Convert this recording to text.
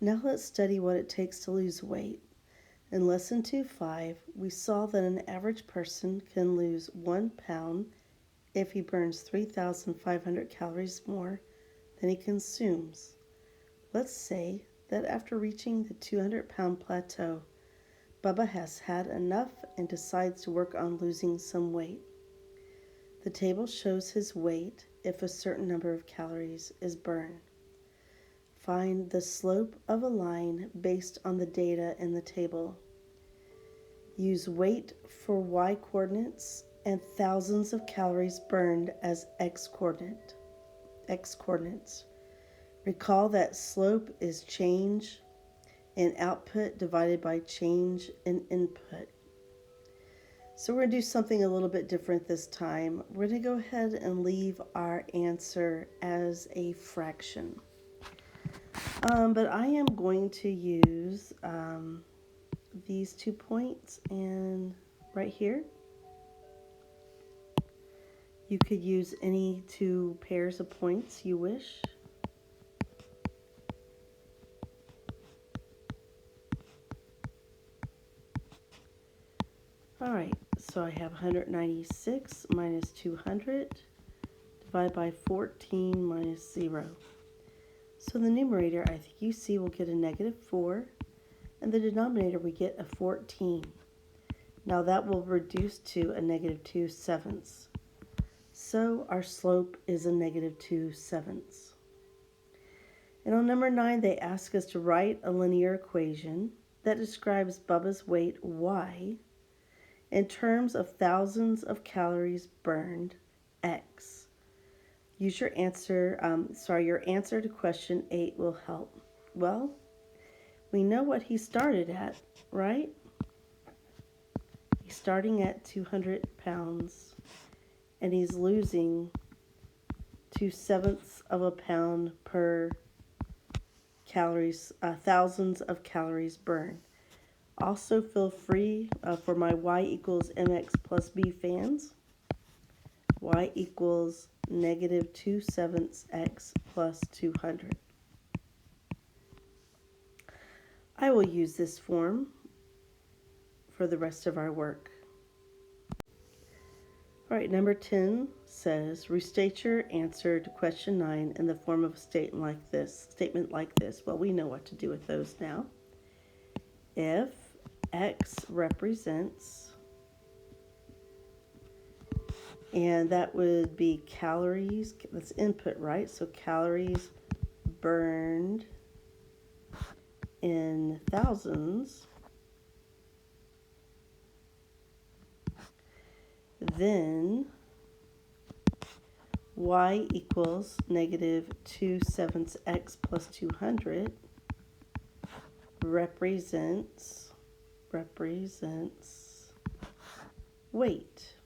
Now let's study what it takes to lose weight. In Lesson 2.5, we saw that an average person can lose 1 pound if he burns 3,500 calories more than he consumes. Let's say that after reaching the 200-pound plateau, Bubba has had enough and decides to work on losing some weight. The table shows his weight if a certain number of calories is burned. Find the slope of a line based on the data in the table. Use weight for y coordinates and thousands of calories burned as x coordinates. Recall that slope is change in output divided by change in input. So we're going to do something a little bit different this time. We're going to go ahead and leave our answer as a fraction. But I am going to use these 2 points and right here. You could use any 2 pairs of points you wish. All right, so I have 196 minus 200 divided by 14 minus 0. So the numerator, I think you see, will get a -4, and the denominator we get a 14. Now that will reduce to a -2/7. So our slope is a -2/7. And on number 9, they ask us to write a linear equation that describes Bubba's weight y in terms of thousands of calories burned x. Use your answer, your answer to question 8 will help. Well, we know what he started at, right? He's starting at 200 pounds, and he's losing 2/7 of a pound per calories, thousands of calories burned. Also feel free for my y equals mx plus b fans. Y equals -2/7 x plus 200. I will use this form for the rest of our work. All right, number 10 says, restate your answer to question 9 in the form of a statement like this. Well, we know what to do with those now. If x represents, and that would be calories, that's input, right? So calories burned in thousands, then y equals -2/7 x plus 200 represents weight.